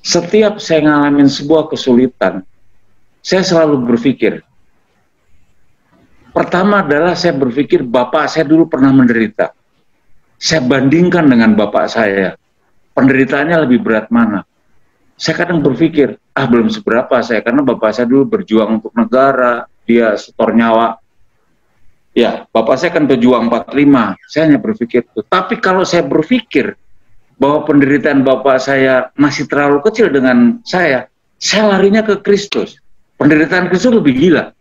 Setiap saya ngalamin sebuah kesulitan, saya selalu berpikir, pertama adalah saya berpikir bapak saya dulu pernah menderita. Saya bandingkan dengan bapak saya, penderitaannya lebih berat mana. Saya kadang berpikir, belum seberapa saya, karena bapak saya dulu berjuang untuk negara, dia setor nyawa. Ya, bapak saya kan pejuang 45, saya hanya berpikir itu. Tapi kalau saya berpikir bahwa penderitaan bapak saya masih terlalu kecil dengan saya larinya ke Kristus. Penderitaan Kristus lebih gila.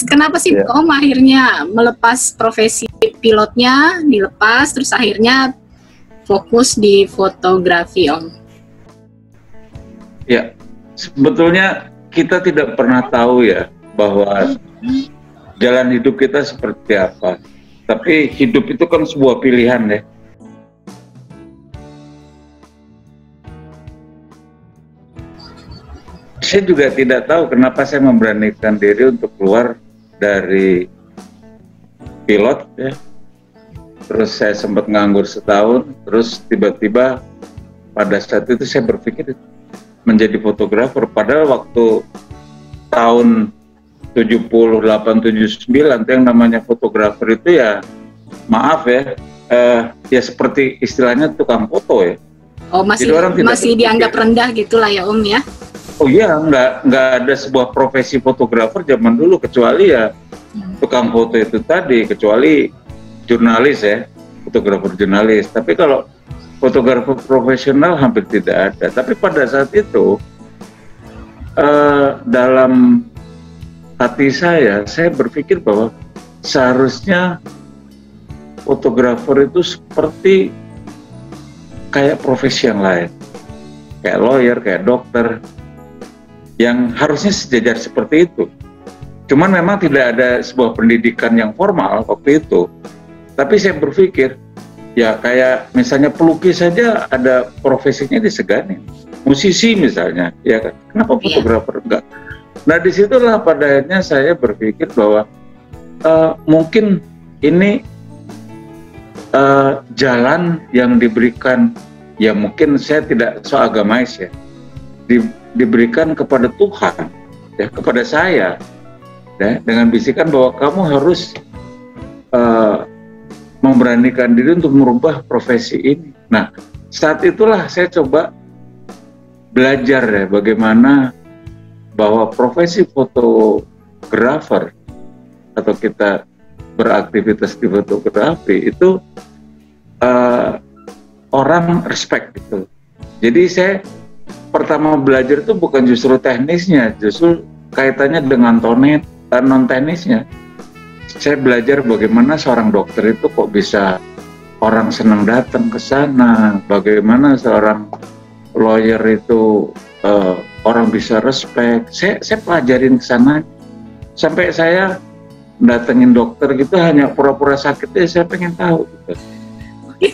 Kenapa sih Om akhirnya melepas profesi pilotnya, dilepas, terus akhirnya fokus di fotografi, Om? Ya, sebetulnya kita tidak pernah tahu ya bahwa jalan hidup kita seperti apa. Tapi hidup itu kan sebuah pilihan ya. Saya juga tidak tahu kenapa saya memberanikan diri untuk keluar dari pilot ya. Terus saya sempat nganggur setahun, terus tiba-tiba pada saat itu saya berpikir menjadi fotografer. Padahal waktu tahun 78, 79 yang namanya fotografer itu ya, maaf ya, ya seperti istilahnya tukang foto ya. Oh, masih dianggap rendah gitulah ya Om ya? Oh iya, nggak ada sebuah profesi fotografer zaman dulu kecuali ya tukang foto itu tadi, kecuali jurnalis ya, fotografer jurnalis. Tapi kalau fotografer profesional hampir tidak ada. Tapi pada saat itu dalam hati saya berpikir bahwa seharusnya fotografer itu seperti kayak profesi yang lain, kayak lawyer, kayak dokter, yang harusnya sejajar seperti itu. Cuman memang tidak ada sebuah pendidikan yang formal waktu itu. Tapi saya berpikir, ya kayak misalnya pelukis saja ada profesinya disegani. Musisi misalnya, ya kan? Kenapa fotografer enggak? Nah disitulah pada akhirnya saya berpikir bahwa mungkin ini jalan yang diberikan, ya mungkin saya tidak so agamais ya, diberikan kepada Tuhan, ya kepada saya, ya, dengan bisikan bahwa kamu harus memberanikan diri untuk merubah profesi ini. Nah, saat itulah saya coba belajar ya bagaimana bahwa profesi fotografer atau kita beraktivitas di fotografi itu orang respect gitu. Jadi saya pertama belajar itu bukan justru teknisnya, justru kaitannya dengan non teknisnya. Saya belajar bagaimana seorang dokter itu kok bisa orang senang datang ke sana, bagaimana seorang lawyer itu orang bisa respect. Saya pelajarin ke sana sampai saya datengin dokter gitu hanya pura-pura sakit ya saya pengen tahu gitu.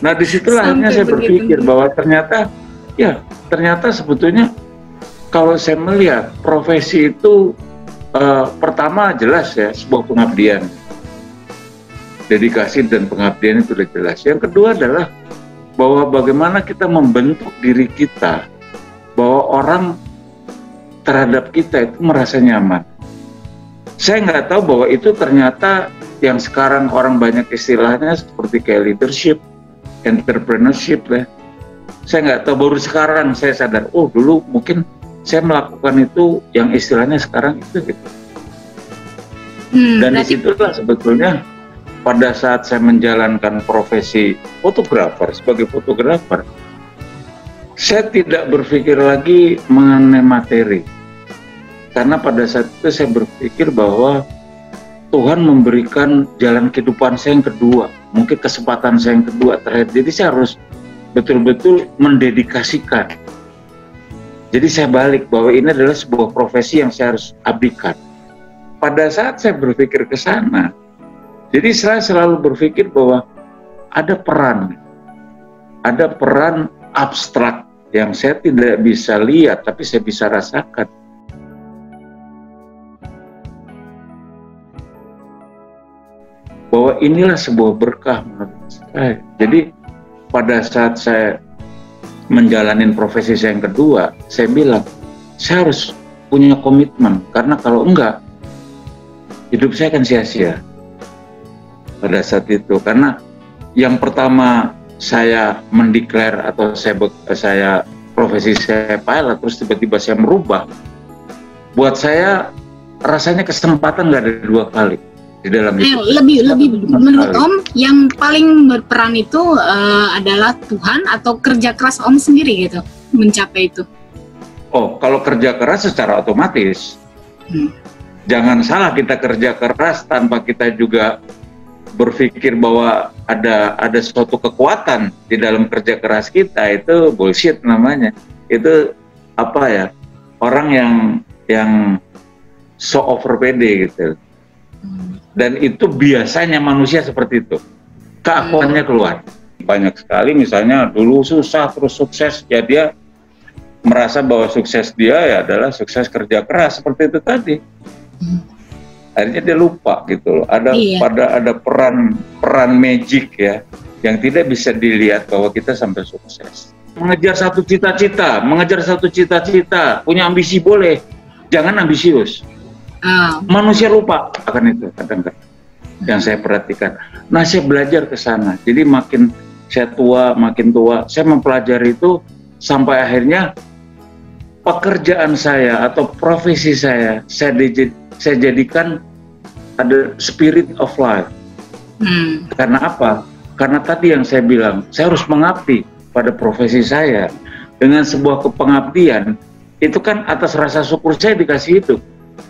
Nah disitulah akhirnya saya berpikir bahwa ternyata sebetulnya kalau saya melihat profesi itu pertama jelas ya sebuah pengabdian, dedikasi dan pengabdian itu sudah jelas. Yang kedua adalah bahwa bagaimana kita membentuk diri kita bahwa orang terhadap kita itu merasa nyaman. Saya nggak tahu bahwa itu ternyata yang sekarang orang banyak istilahnya seperti kayak leadership, entrepreneurship ya. Saya nggak tahu, baru sekarang saya sadar, oh dulu mungkin saya melakukan itu yang istilahnya sekarang itu gitu. Dan disitulah sebetulnya pada saat saya menjalankan profesi fotografer, sebagai fotografer, saya tidak berpikir lagi mengenai materi. Karena pada saat itu saya berpikir bahwa Tuhan memberikan jalan kehidupan saya yang kedua, mungkin kesempatan saya yang kedua terakhir. Jadi saya harus betul-betul mendedikasikan. Jadi saya balik bahwa ini adalah sebuah profesi yang saya harus abdikan. Pada saat saya berpikir ke sana, jadi saya selalu berpikir bahwa ada peran abstrak yang saya tidak bisa lihat tapi saya bisa rasakan. Bahwa inilah sebuah berkah menurut saya. Jadi pada saat saya menjalani profesi saya yang kedua, saya bilang, saya harus punya komitmen, karena kalau enggak, hidup saya akan sia-sia pada saat itu. Karena yang pertama saya mendeklar atau saya profesi saya pilot, terus tiba-tiba saya merubah, buat saya rasanya kesempatan nggak ada dua kali di dalam hidup. Lebih menurut Om yang paling berperan itu adalah Tuhan atau kerja keras Om sendiri gitu mencapai itu? Oh, kalau kerja keras secara otomatis. Jangan salah, kita kerja keras tanpa kita juga berpikir bahwa ada suatu kekuatan di dalam kerja keras kita, itu bullshit namanya. Itu apa ya? Orang yang so over pede gitu. Dan itu biasanya manusia seperti itu, keakuannya keluar. Banyak sekali misalnya dulu susah terus sukses, ya dia merasa bahwa sukses dia ya adalah sukses kerja keras seperti itu tadi. Akhirnya dia lupa gitu loh. Ada peran magic ya yang tidak bisa dilihat bahwa kita sampai sukses. Mengejar satu cita-cita, punya ambisi boleh, jangan ambisius. Manusia lupa akan itu kadang-kadang, yang saya perhatikan. Nah, saya belajar ke sana. Jadi makin tua, saya mempelajari itu sampai akhirnya pekerjaan saya atau profesi saya jadikan ada spirit of life. Karena apa? Karena tadi yang saya bilang, saya harus mengabdi pada profesi saya. Dengan sebuah kepengabdian, itu kan atas rasa syukur saya dikasih hidup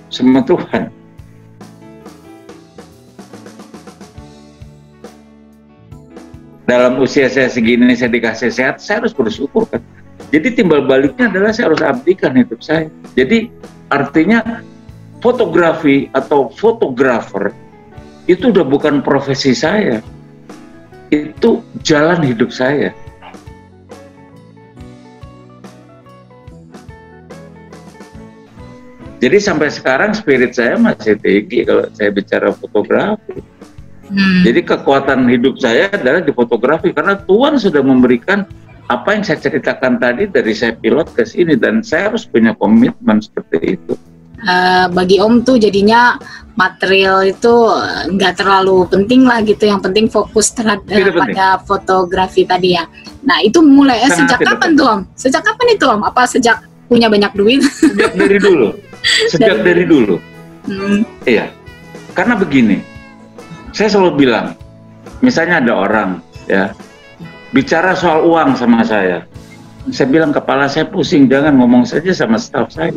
sama Tuhan. Dalam usia saya segini saya dikasih sehat, saya harus bersyukur kan. Jadi timbal baliknya adalah saya harus abdikan hidup saya. Jadi artinya fotografi atau fotografer itu udah bukan profesi saya, itu jalan hidup saya. Jadi sampai sekarang spirit saya masih tinggi kalau saya bicara fotografi. Jadi kekuatan hidup saya adalah di fotografi, karena Tuhan sudah memberikan apa yang saya ceritakan tadi dari saya pilot ke sini, dan saya harus punya komitmen seperti itu. Bagi Om tuh jadinya material itu nggak terlalu penting lah gitu, yang penting fokus pada fotografi tadi ya. Nah itu mulai sejak kapan tuh Om? Sejak kapan itu Om? Apa sejak punya banyak duit? Sejak dari dulu. Sejak dari dulu. Iya. Karena begini, saya selalu bilang, misalnya ada orang ya bicara soal uang sama saya bilang kepala saya pusing, jangan ngomong saja sama staf saya.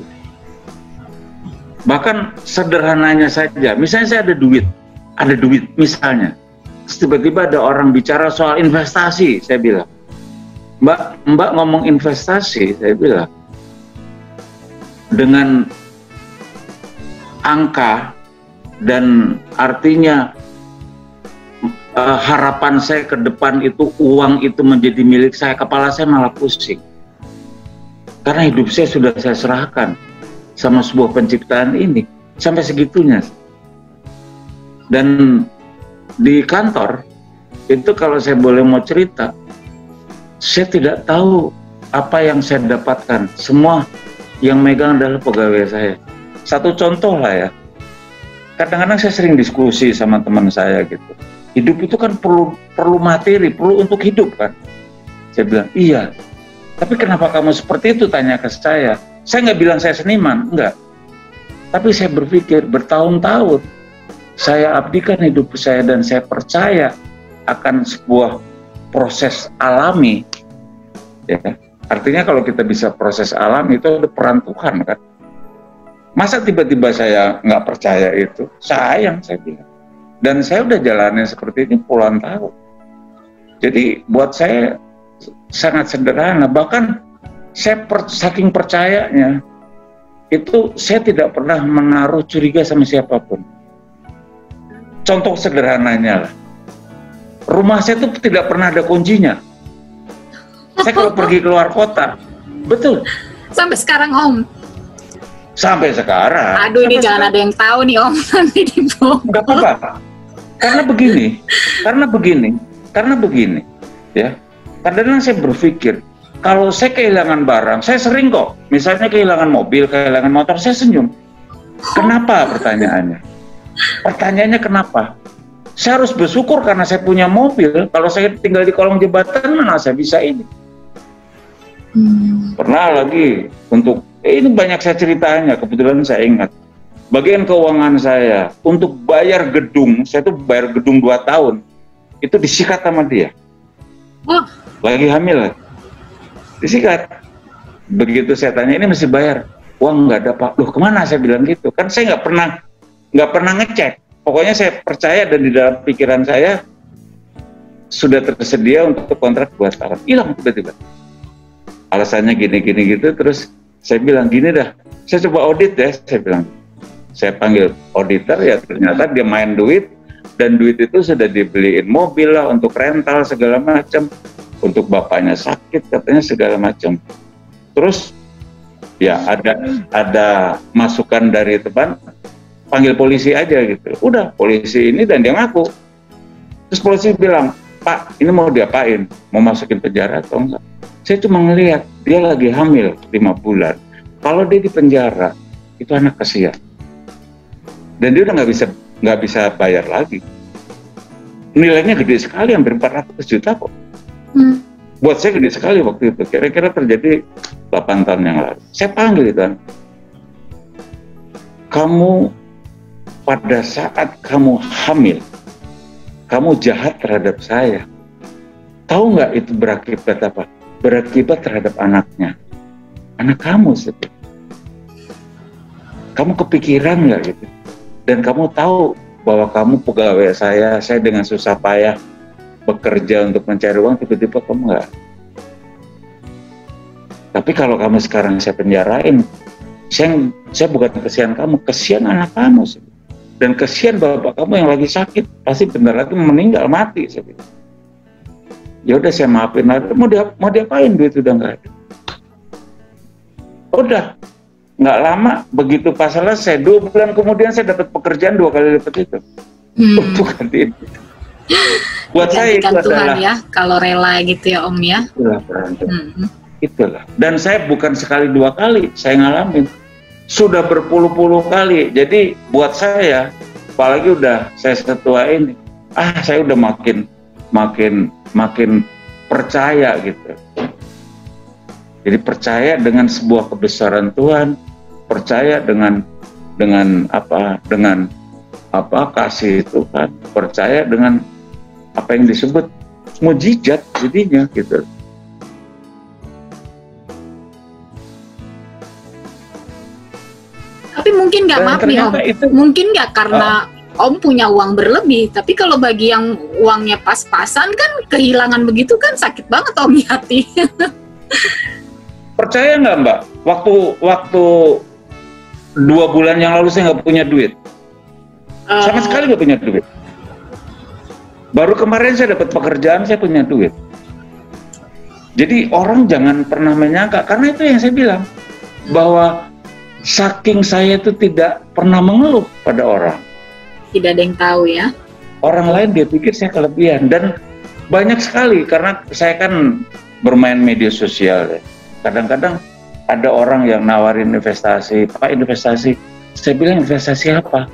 Bahkan sederhananya saja, misalnya saya ada duit misalnya, tiba-tiba ada orang bicara soal investasi, saya bilang, Mbak ngomong investasi, saya bilang, dengan angka dan artinya harapan saya ke depan itu uang itu menjadi milik saya, kepala saya malah pusing. Karena hidup saya sudah saya serahkan sama sebuah penciptaan ini, sampai segitunya. Dan di kantor, itu kalau saya boleh mau cerita, saya tidak tahu apa yang saya dapatkan. Semua yang megang adalah pegawai saya. Satu contoh lah ya, kadang-kadang saya sering diskusi sama teman saya gitu. Hidup itu kan perlu materi, perlu untuk hidup kan. Saya bilang, iya. Tapi kenapa kamu seperti itu, tanya ke saya. Saya nggak bilang saya seniman, enggak. Tapi saya berpikir bertahun-tahun, saya abdikan hidup saya dan saya percaya akan sebuah proses alami. Ya. Artinya kalau kita bisa proses alami itu ada peran Tuhan kan. Masa tiba-tiba saya nggak percaya itu? Sayang, saya bilang. Dan saya udah jalanin seperti ini puluhan tahun. Jadi buat saya sangat sederhana. Bahkan saya saking percayanya, itu saya tidak pernah menaruh curiga sama siapapun. Contoh sederhananya lah, rumah saya itu tidak pernah ada kuncinya. Saya kalau pergi keluar kota, Betul. Sampai sekarang Om. Sampai sekarang. Aduh, ini jangan ada yang tahu nih Om, nanti dibongkar. Nggak apa-apa. Karena begini, ya. Kadang-kadang saya berpikir, kalau saya kehilangan barang, saya sering kok. Misalnya kehilangan mobil, kehilangan motor, saya senyum. Kenapa pertanyaannya? Pertanyaannya kenapa? Saya harus bersyukur karena saya punya mobil. Kalau saya tinggal di kolong jembatan, mana saya bisa ini? Pernah lagi untuk ini banyak saya ceritanya. Kebetulan saya ingat bagian keuangan saya untuk bayar gedung. Saya tuh bayar gedung 2 tahun. Itu disikat sama dia. Lagi hamil, disikat. Begitu saya tanya ini mesti bayar. Uang nggak ada Pak. Loh kemana? Saya bilang gitu. Kan saya nggak pernah ngecek. Pokoknya saya percaya dan di dalam pikiran saya sudah tersedia untuk kontrak 2 tahun. Hilang tiba-tiba. Alasannya gini gitu. Terus saya bilang gini dah. Saya coba audit ya. Saya bilang. Saya panggil auditor ya ternyata dia main duit. Dan duit itu sudah dibeliin mobil lah untuk rental segala macam. Untuk bapaknya sakit katanya segala macam. Terus ya ada masukan dari teman. Panggil polisi aja gitu. Udah polisi ini dan dia ngaku. Terus polisi bilang, Pak ini mau diapain? Mau masukin penjara atau enggak? Saya cuma ngelihat dia lagi hamil 5 bulan. Kalau dia di penjara itu anak kasihan. Dan dia udah nggak bisa bayar lagi. Nilainya gede sekali, hampir 400 juta kok. Buat saya gede sekali waktu itu. Kira-kira terjadi 8 tahun yang lalu. Saya panggil itu. Kamu pada saat kamu hamil, kamu jahat terhadap saya. Tahu nggak itu berakibat apa? Berakibat terhadap anaknya. Anak kamu sebetulnya. Kamu kepikiran nggak gitu? Dan kamu tahu bahwa kamu pegawai saya dengan susah payah bekerja untuk mencari uang, tiba-tiba kamu nggak. Tapi kalau kamu sekarang saya penjarain, saya bukan kesian kamu, kesian anak kamu sebetulnya. Dan kesian bapak kamu yang lagi sakit, pasti bentar lagi meninggal mati. Ya udah saya maafin, mau diapain duit udah nggak ada. Udah nggak lama begitu pas selesai 2 bulan kemudian saya dapat pekerjaan 2 kali lipat itu. Untuk gantiin. Buat saya itu Tuhan adalah ya, kalau rela gitu ya Om ya. Itulah. Dan saya bukan sekali 2 kali saya ngalamin. Sudah berpuluh-puluh kali. Jadi buat saya, apalagi udah saya setua ini, saya udah makin percaya gitu. Jadi percaya dengan sebuah kebesaran Tuhan, percaya dengan kasih Tuhan, percaya dengan apa yang disebut mujizat jadinya gitu. Tapi mungkin nggak, maaf nih Om, mungkin nggak karena Om punya uang berlebih, tapi kalau bagi yang uangnya pas-pasan kan kehilangan begitu kan sakit banget Om di hati. Percaya nggak Mbak, waktu 2 bulan yang lalu saya nggak punya duit, sama sekali nggak punya duit. Baru kemarin saya dapat pekerjaan, saya punya duit. Jadi orang jangan pernah menyangka, karena itu yang saya bilang, bahwa saking saya itu tidak pernah mengeluh pada orang. Tidak ada yang tahu ya. Orang lain dia pikir saya kelebihan. Dan banyak sekali, karena saya kan bermain media sosial ya. Kadang-kadang ada orang yang nawarin investasi, Pak investasi. Saya bilang investasi apa?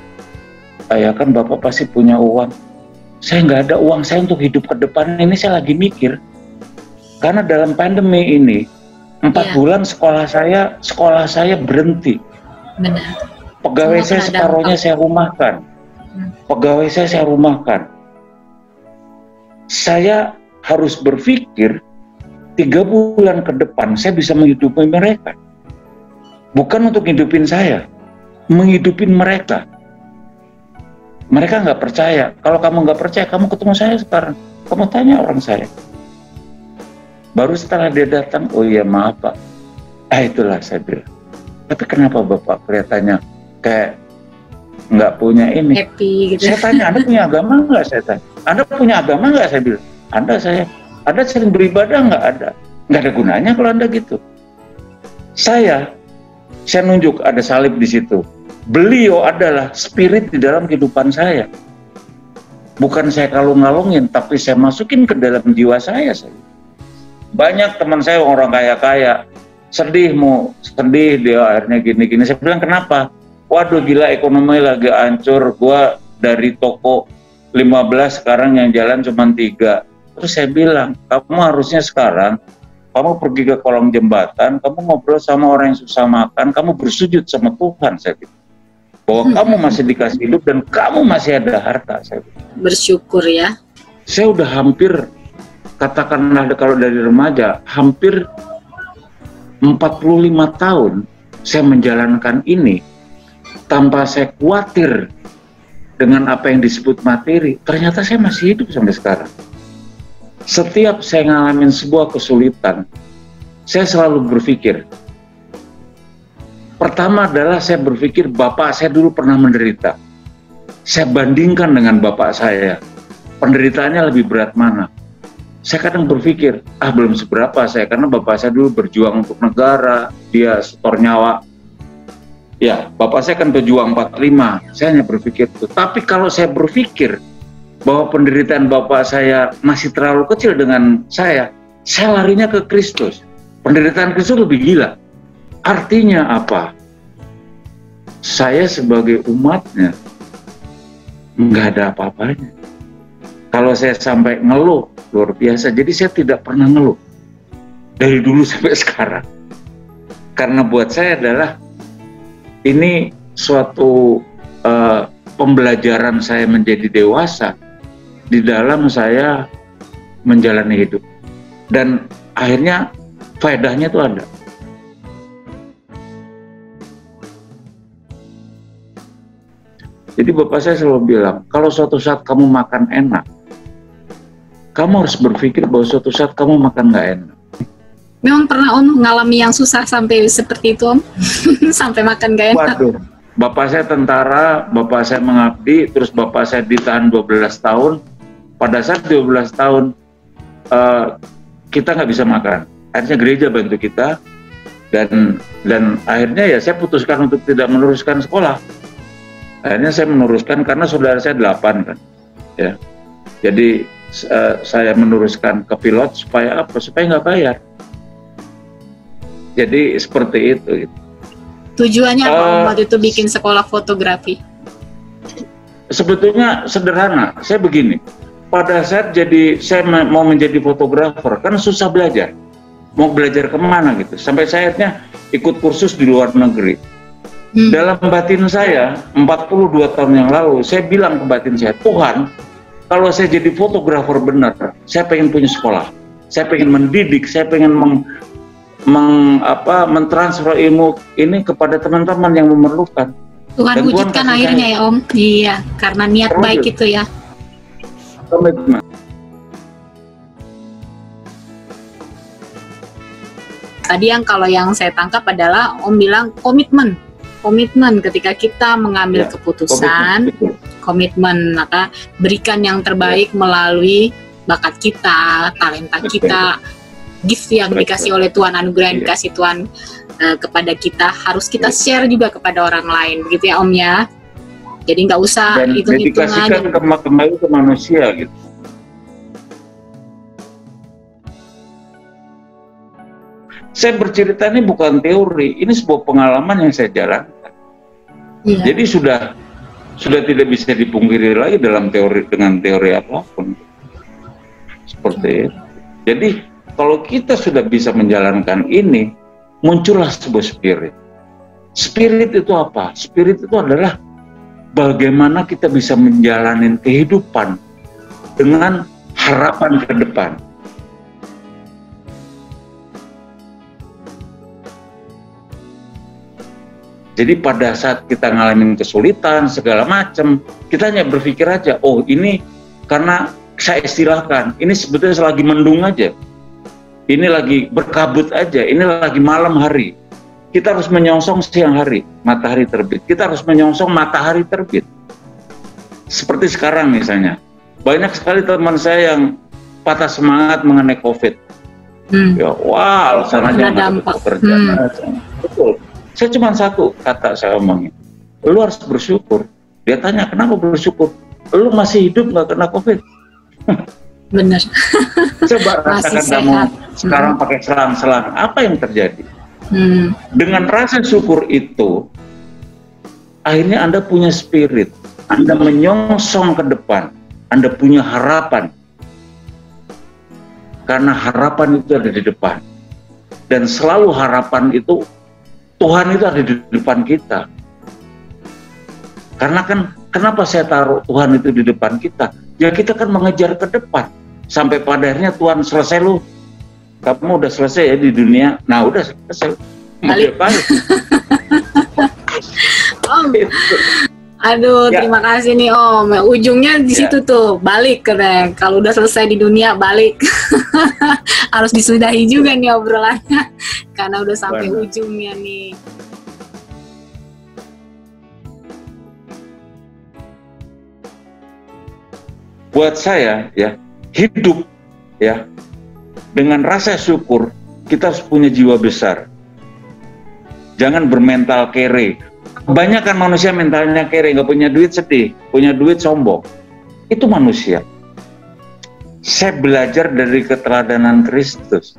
Ya kan Bapak pasti punya uang. Saya nggak ada uang saya untuk hidup ke depan ini, saya lagi mikir. Karena dalam pandemi ini, 4 bulan sekolah saya berhenti. Benar. Pegawai saya separuhnya saya rumahkan. Pegawai saya rumahkan. Saya harus berpikir 3 bulan ke depan saya bisa menghidupi mereka. Bukan untuk hidupin saya, menghidupin mereka. Mereka nggak percaya. Kalau kamu nggak percaya, kamu ketemu saya sekarang. Kamu tanya orang saya. Baru setelah dia datang, oh iya maaf Pak. Itulah saya bilang. Tapi kenapa Bapak kelihatannya kayak nggak punya ini? Happy gitu. Saya tanya, Anda punya agama nggak? Saya tanya. Anda punya agama nggak? Saya bilang. Anda sering beribadah nggak? Ada. Nggak ada gunanya kalau Anda gitu. Saya nunjuk ada salib di situ. Beliau adalah spirit di dalam kehidupan saya. Bukan saya kalung-kalungin, tapi saya masukin ke dalam jiwa saya. Banyak teman saya orang kaya-kaya, sedih dia akhirnya gini-gini. Saya bilang, kenapa? Waduh, gila, ekonomi lagi hancur. Gua dari toko 15 sekarang yang jalan cuma 3. Terus saya bilang, kamu harusnya sekarang kamu pergi ke kolong jembatan, kamu ngobrol sama orang yang susah makan, kamu bersujud sama Tuhan, saya bilang. Bahwa kamu masih dikasih hidup dan kamu masih ada harta, saya bilang. Bersyukur ya. Saya udah hampir, katakanlah kalau dari remaja, hampir 45 tahun saya menjalankan ini tanpa saya khawatir dengan apa yang disebut materi. Ternyata saya masih hidup sampai sekarang. Setiap saya ngalamin sebuah kesulitan, saya selalu berpikir, pertama adalah saya berpikir bapak saya dulu pernah menderita. Saya bandingkan dengan bapak saya, penderitaannya lebih berat mana. Saya kadang berpikir, belum seberapa saya, karena bapak saya dulu berjuang untuk negara, dia setor nyawa. Ya, bapak saya kan pejuang 45, saya hanya berpikir itu. Tapi kalau saya berpikir bahwa penderitaan bapak saya masih terlalu kecil dengan saya larinya ke Kristus. Penderitaan Kristus lebih gila. Artinya apa? Saya sebagai umatnya nggak ada apa-apanya. Kalau saya sampai ngeluh, luar biasa. Jadi saya tidak pernah ngeluh dari dulu sampai sekarang. Karena buat saya adalah ini suatu pembelajaran saya menjadi dewasa di dalam saya menjalani hidup. Dan akhirnya faedahnya itu ada. Jadi bapak saya selalu bilang, kalau suatu saat kamu makan enak, kamu harus berpikir bahwa suatu saat kamu makan nggak enak. Memang pernah Om mengalami yang susah sampai seperti itu Om? Sampai makan nggak enak? Waduh, bapak saya tentara, bapak saya mengabdi, terus bapak saya ditahan 12 tahun. Pada saat 12 tahun, kita nggak bisa makan. Akhirnya gereja bantu kita, dan akhirnya ya saya putuskan untuk tidak meneruskan sekolah. Akhirnya saya meneruskan karena saudara saya 8 kan, ya. Jadi saya meneruskan ke pilot supaya apa? Supaya nggak bayar. Jadi seperti itu. Tujuannya apa waktu itu bikin sekolah fotografi? Sebetulnya sederhana. Saya begini. Pada saat saya mau menjadi fotografer, kan susah belajar. Mau belajar kemana gitu. Sampai saya akhirnya ikut kursus di luar negeri. Dalam batin saya, 42 tahun yang lalu, saya bilang ke batin saya, Tuhan, kalau saya jadi fotografer benar, saya pengen punya sekolah. Saya pengen mendidik, saya pengen mentransfer ilmu ini kepada teman-teman yang memerlukan. Tuhan wujudkan akhirnya ya Om. Iya, karena niat baik itu ya. Komitmen. Tadi kalau yang saya tangkap adalah Om bilang komitmen ketika kita mengambil keputusan, komitmen, maka berikan yang terbaik melalui bakat kita, talenta kita, gift yang dikasih oleh Tuhan, anugerah yang dikasih Tuhan kepada kita, harus kita share juga kepada orang lain, begitu ya Om ya. Jadi nggak usah hitung-hitungan. Dan dedikasikan kembali ke manusia gitu. Saya bercerita ini bukan teori, ini sebuah pengalaman yang saya jalankan. Ya. Jadi sudah tidak bisa dipungkiri lagi dengan teori apapun. Seperti itu. Jadi kalau kita sudah bisa menjalankan ini, muncullah sebuah spirit. Spirit itu apa? Spirit itu adalah bagaimana kita bisa menjalani kehidupan dengan harapan ke depan. Jadi pada saat kita ngalamin kesulitan segala macam, kita hanya berpikir aja, oh ini karena saya istilahkan, ini sebetulnya lagi mendung aja, ini lagi berkabut aja, ini lagi malam hari. Kita harus menyongsong siang hari, matahari terbit. Kita harus menyongsong matahari terbit. Seperti sekarang misalnya, banyak sekali teman saya yang patah semangat mengenai COVID. Ya, wah, alasan aja nggak dapat pekerjaan. Betul. Saya cuma satu kata saya omongin, lu harus bersyukur. Dia tanya, kenapa bersyukur? Lu masih hidup nggak kena COVID? Benar. Coba rasakan kamu sekarang pakai selang-selang, apa yang terjadi? Dengan rasa syukur itu, akhirnya Anda punya spirit, Anda menyongsong ke depan, Anda punya harapan. Karena harapan itu ada di depan. Dan selalu harapan itu, Tuhan itu ada di depan kita. Karena kan, kenapa saya taruh Tuhan itu di depan kita? Ya kita kan mengejar ke depan. Sampai pada akhirnya Tuhan selesai lu. Kamu udah selesai ya di dunia. Nah udah selesai. Balik. Om. Aduh, ya. Terima kasih nih Om. Ujungnya di situ tuh, balik katanya. Kalau udah selesai di dunia, balik. Harus disudahi juga nih obrolannya. Karena udah sampai ujungnya nih. Buat saya ya, hidup ya dengan rasa syukur, kita harus punya jiwa besar. Jangan bermental kere. Kebanyakan manusia mentalnya kere, nggak punya duit sedih, punya duit sombong. Itu manusia. Saya belajar dari keteladanan Kristus.